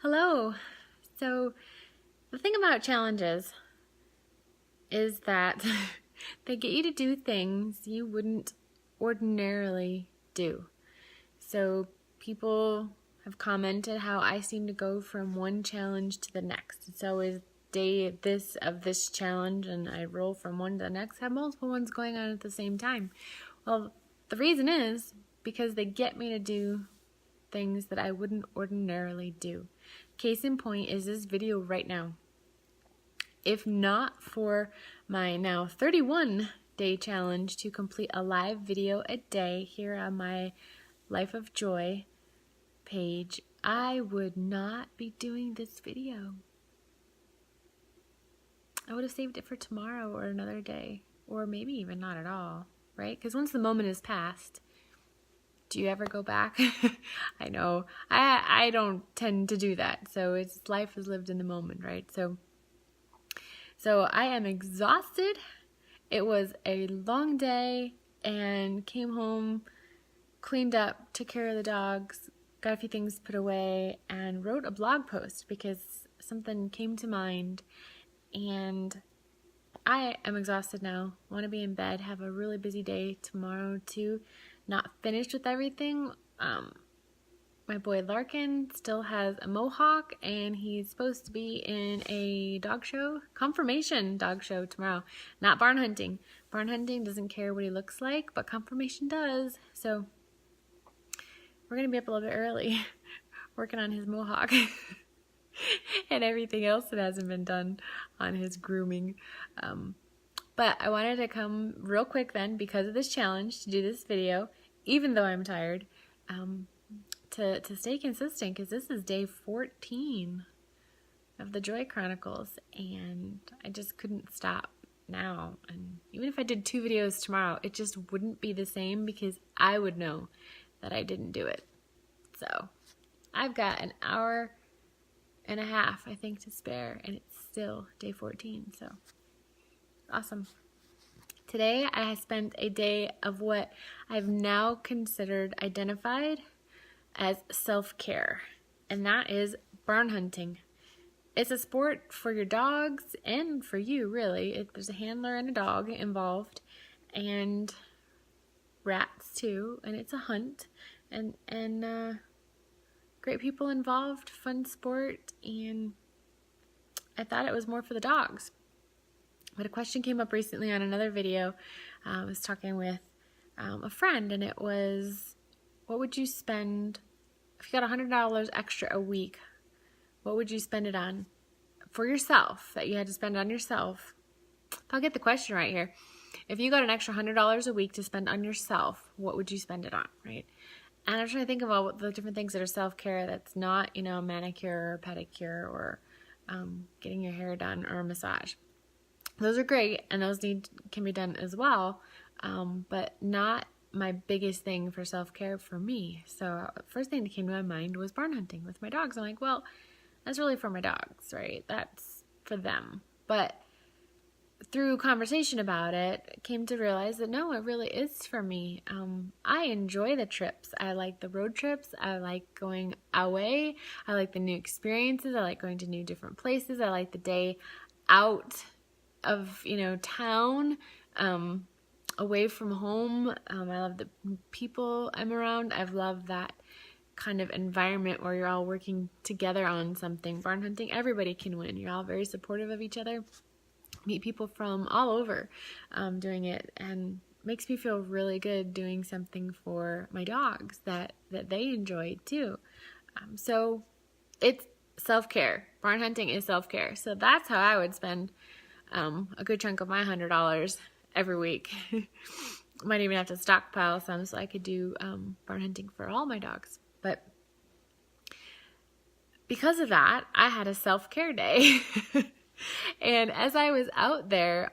Hello. So the thing about challenges is that they get you to do things you wouldn't ordinarily do. So people have commented how I seem to go from one challenge to the next. It's always day of this challenge and I roll from one to the next, have multiple ones going on at the same time. Well, the reason is because they get me to do things that I wouldn't ordinarily do. Case in point is this video right now. If not for my now 31-day challenge to complete a live video a day here on my Life of Joy page, I would not be doing this video. I would have saved it for tomorrow or another day, or maybe even not at all, right? Because once the moment is past, do you ever go back? I know. I don't tend to do that. So it's life is lived in the moment, right? So I am exhausted. It was a long day and came home, cleaned up, took care of the dogs, got a few things put away, and wrote a blog post because something came to mind. And I am exhausted now. Want to be in bed, have a really busy day tomorrow too. Not finished with everything. My boy Larkin still has a mohawk and he's supposed to be in a dog show, confirmation dog show tomorrow. Not barn hunting. Barn hunting doesn't care what he looks like, but confirmation does. So we're going to be up a little bit early working on his mohawk and everything else that hasn't been done on his grooming. But I wanted to come real quick then because of this challenge to do this video, even though I'm tired, to stay consistent because this is day 14 of the Joy Chronicles and I just couldn't stop now. And even if I did 2 videos tomorrow, it just wouldn't be the same because I would know that I didn't do it. So I've got an hour and a half, I think, to spare and it's still day 14. So awesome. Today I have spent a day of what I've now identified as self-care, and that is barn hunting. It's a sport for your dogs and for you, really. There's a handler and a dog involved, and rats too, and it's a hunt, and great people involved, fun sport, and I thought it was more for the dogs. But a question came up recently on another video. I was talking with a friend, and it was, what would you spend, if you got $100 extra a week, what would you spend it on for yourself, that you had to spend on yourself? I'll get the question right here. If you got an extra $100 a week to spend on yourself, what would you spend it on, right? And I'm trying to think of all the different things that are self-care that's not, a manicure or pedicure or getting your hair done or a massage. Those are great, and those can be done as well, but not my biggest thing for self-care for me. So first thing that came to my mind was barn hunting with my dogs. I'm like, well, that's really for my dogs, right? That's for them. But through conversation about it, came to realize that no, it really is for me. I enjoy the trips. I like the road trips. I like going away. I like the new experiences. I like going to new different places. I like the day out of town, away from home. I love the people I'm around. I've loved that kind of environment where you're all working together on something. Barn hunting, everybody can win. You're all very supportive of each other. Meet people from all over doing it, and makes me feel really good doing something for my dogs that they enjoy too. So it's self-care. Barn hunting is self-care. So that's how I would spend a good chunk of my $100 every week. Might even have to stockpile some so I could do barn hunting for all my dogs. But because of that, I had a self-care day. And as I was out there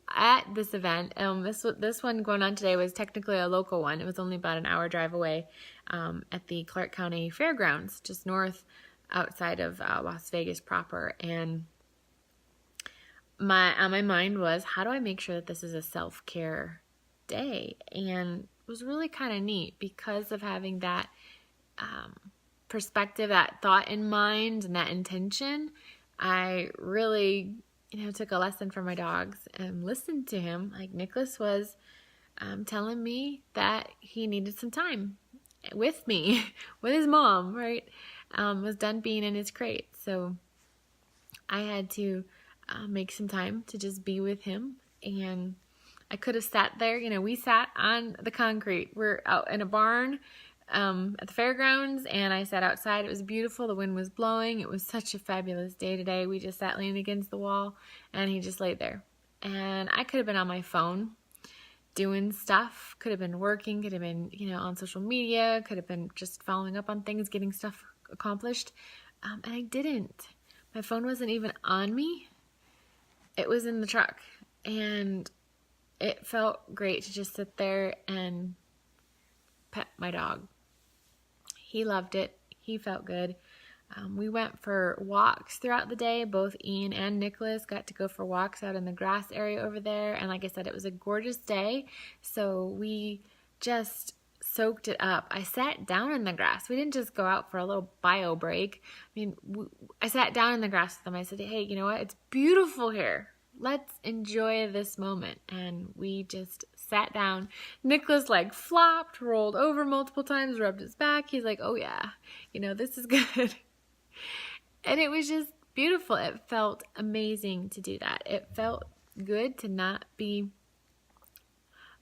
at this event, this one going on today was technically a local one. It was only about an hour drive away at the Clark County Fairgrounds, just north outside of Las Vegas proper. And on my mind was, how do I make sure that this is a self-care day? And it was really kind of neat because of having that perspective, that thought in mind, and that intention, I really, took a lesson from my dogs and listened to him. Like Nicholas was telling me that he needed some time with me, with his mom, right? Was done being in his crate. So I had to make some time to just be with him. And I could have sat there, we sat on the concrete. We're out in a barn at the fairgrounds, and I sat outside. It was beautiful. The wind was blowing. It was such a fabulous day today. We just sat leaning against the wall, and he just laid there. And I could have been on my phone doing stuff, could have been working, could have been, on social media, could have been just following up on things, getting stuff accomplished. And I didn't. My phone wasn't even on me. It was in the truck. And it felt great to just sit there and pet my dog. He loved it. He felt good. We went for walks throughout the day. Both Ian and Nicholas got to go for walks out in the grass area over there. And like I said, it was a gorgeous day. So we just soaked it up. I sat down in the grass. We didn't just go out for a little bio break. I sat down in the grass with them. I said, hey, you know what? It's beautiful here. Let's enjoy this moment. And we just sat down. Nicholas flopped, rolled over multiple times, rubbed his back. He's like, oh yeah, this is good. And it was just beautiful. It felt amazing to do that. It felt good to not be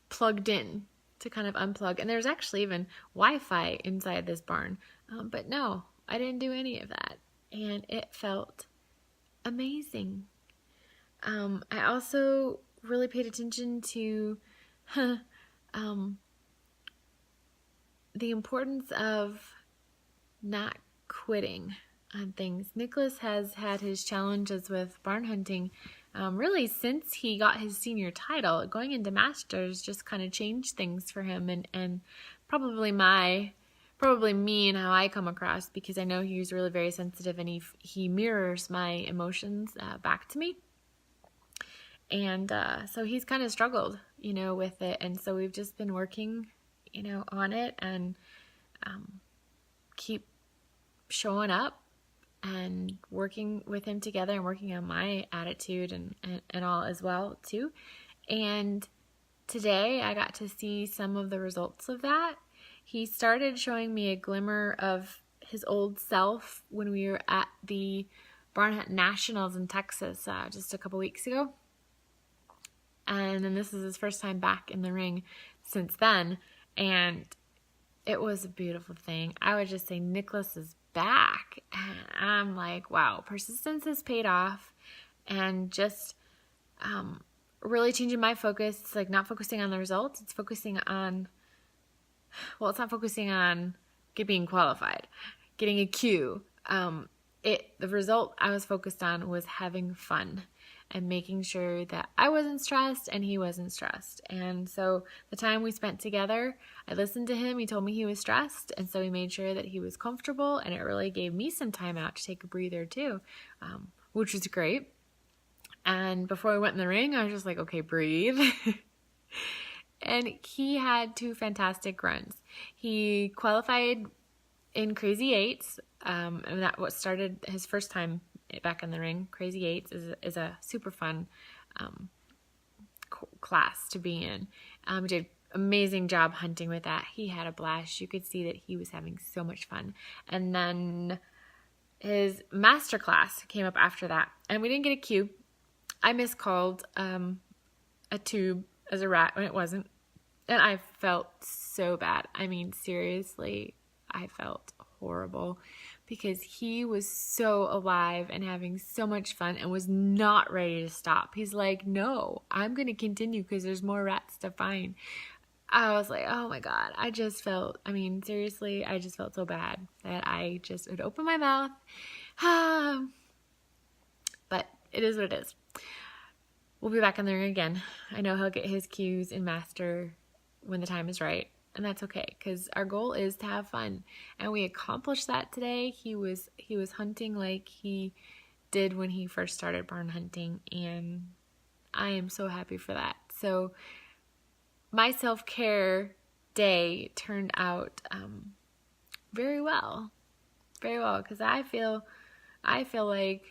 plugged in, to kind of unplug. And there's actually even Wi-Fi inside this barn. But no, I didn't do any of that. And it felt amazing. I also really paid attention to the importance of not quitting on things. Nicholas has had his challenges with barn hunting really since he got his senior title. Going into Masters just kind of changed things for him, and probably me and how I come across, because I know he's really very sensitive, and he mirrors my emotions back to me. And so he's kind of struggled, with it. And so we've just been working, on it, and keep showing up and working with him together, and working on my attitude and all as well too. And today I got to see some of the results of that. He started showing me a glimmer of his old self when we were at the Barn Hunt Nationals in Texas just a couple weeks ago. And then this is his first time back in the ring since then. And it was a beautiful thing. I would just say Nicholas is back. And I'm like, wow, persistence has paid off. And just really changing my focus. It's like not focusing on the results. It's focusing on, it's not focusing on being qualified, getting a cue. The result I was focused on was having fun and making sure that I wasn't stressed and he wasn't stressed. And so the time we spent together, I listened to him. He told me he was stressed, and so we made sure that he was comfortable, and it really gave me some time out to take a breather too, which was great. And before we went in the ring, I was just like, okay, breathe. And he had 2 fantastic runs. He qualified in Crazy 8s, and that what started his first time back in the ring. Crazy 8s is a super fun class to be in. He did amazing job hunting with that. He had a blast. You could see that he was having so much fun. And then his master class came up after that, and we didn't get a cue. I miscalled a tube as a rat when it wasn't, and I felt so bad. I mean, seriously, I felt horrible, because he was so alive and having so much fun and was not ready to stop. He's like, no, I'm going to continue because there's more rats to find. I was like, oh my God. Seriously, I just felt so bad that I just would open my mouth. But it is what it is. We'll be back in the ring again. I know he'll get his cues in Master when the time is right. And that's okay, because our goal is to have fun. And we accomplished that today. He was hunting like he did when he first started barn hunting. And I am so happy for that. So my self-care day turned out very well. very well, because I feel like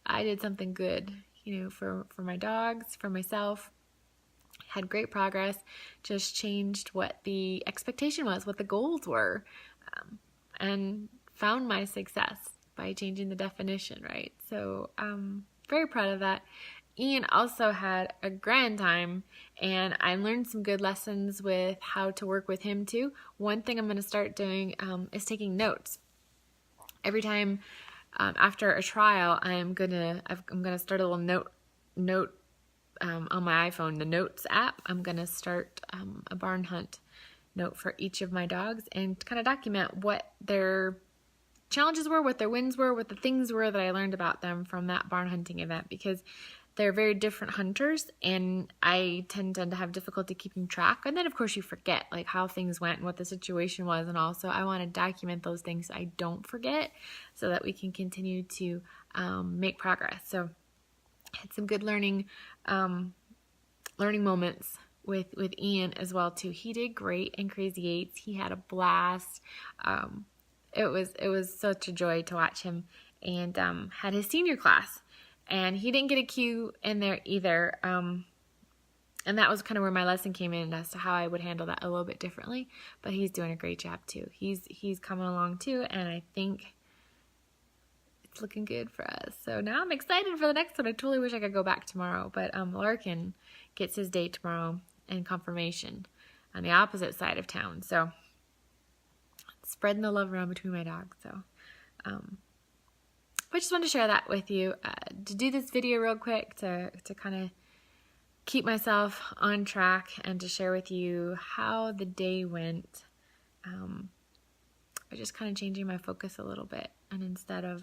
I did something good, for my dogs, for myself. Had great progress, just changed what the expectation was, what the goals were, and found my success by changing the definition, right? So I'm very proud of that. Ian also had a grand time, and I learned some good lessons with how to work with him too. One thing I'm going to start doing is taking notes. Every time after a trial, I'm gonna start a little note on my iPhone, the Notes app. I'm gonna start a barn hunt note for each of my dogs and kind of document what their challenges were, what their wins were, what the things were that I learned about them from that barn hunting event, because they're very different hunters, and I tend to have difficulty keeping track. And then, of course, you forget like how things went and what the situation was. And also, I want to document those things so I don't forget, so that we can continue to make progress. So, I had some good learning moments with Ian as well too. He did great in Crazy Eights. He had a blast. It was such a joy to watch him, and had his senior class. And he didn't get a cue in there either. And that was kind of where my lesson came in as to how I would handle that a little bit differently. But he's doing a great job too. He's coming along too, and I think it's looking good for us. So now I'm excited for the next one. I totally wish I could go back tomorrow. But Larkin gets his date tomorrow and confirmation on the opposite side of town. So spreading the love around between my dogs. So I just wanted to share that with you, to do this video real quick, to kind of keep myself on track and to share with you how the day went. By just kind of changing my focus a little bit, and instead of,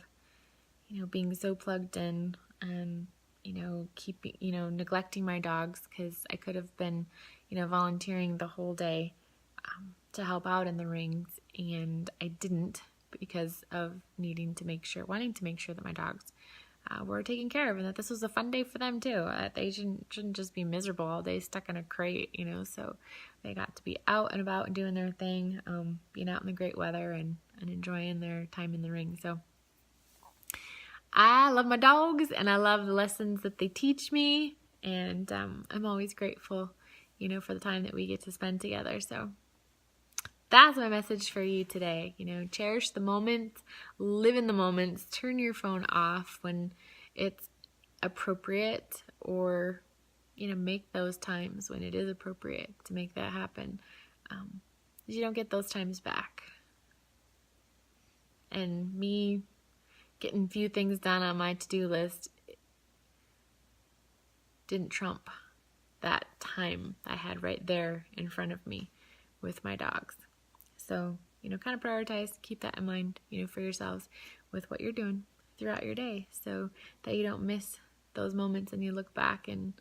being so plugged in and, keeping, neglecting my dogs, because I could have been, volunteering the whole day to help out in the rings, and I didn't, because of wanting to make sure that my dogs were taken care of, and that this was a fun day for them too. They shouldn't just be miserable all day stuck in a crate, so they got to be out and about and doing their thing, being out in the great weather and enjoying their time in the ring. So I love my dogs, and I love the lessons that they teach me, and I'm always grateful, for the time that we get to spend together. So that's my message for you today. Cherish the moments, live in the moments, turn your phone off when it's appropriate, or, make those times when it is appropriate to make that happen. You don't get those times back. And me getting few things done on my to-do list didn't trump that time I had right there in front of me with my dogs. So, kind of prioritize, keep that in mind, for yourselves with what you're doing throughout your day, so that you don't miss those moments and you look back and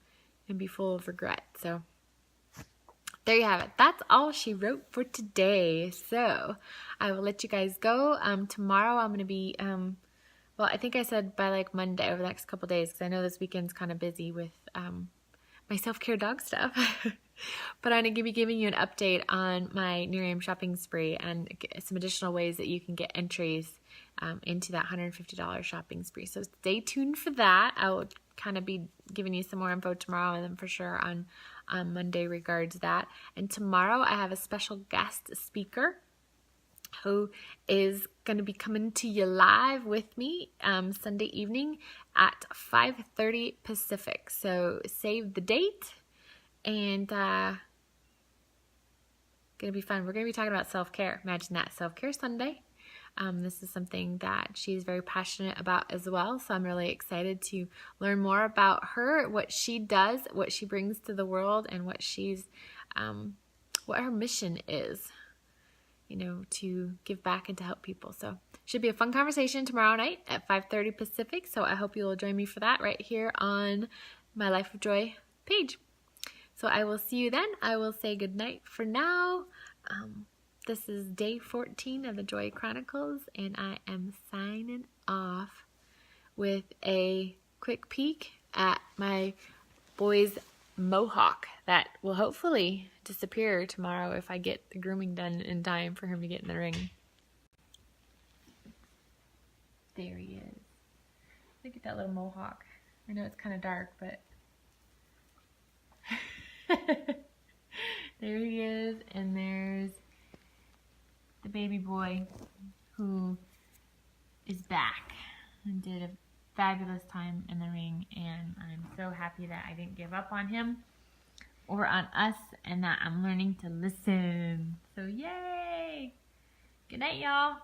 be full of regret. So there you have it. That's all she wrote for today. So I will let you guys go. Tomorrow I'm going to be, I think I said by like Monday, over the next couple days, because I know this weekend's kind of busy with my self-care dog stuff. But I'm going to be giving you an update on my Nerium shopping spree and some additional ways that you can get entries into that $150 shopping spree. So stay tuned for that. I will kind of be giving you some more info tomorrow, and then for sure on Monday regards that. And tomorrow I have a special guest speaker who is going to be coming to you live with me Sunday evening at 5:30 Pacific. So save the date. And gonna be fun. We're gonna be talking about self-care. Imagine that, self-care Sunday. This is something that she's very passionate about as well. So I'm really excited to learn more about her, what she does, what she brings to the world, and what her mission is. To give back and to help people. So should be a fun conversation tomorrow night at 5:30 Pacific. So I hope you will join me for that right here on my Life of Joy page. So I will see you then. I will say good night for now. This is day 14 of the Joy Chronicles, and I am signing off with a quick peek at my boy's mohawk that will hopefully disappear tomorrow if I get the grooming done in time for him to get in the ring. There he is. Look at that little mohawk. I know it's kind of dark, but there he is. And there's the baby boy who is back and did a fabulous time in the ring, and I'm so happy that I didn't give up on him or on us, and that I'm learning to listen. So yay! Good night, y'all.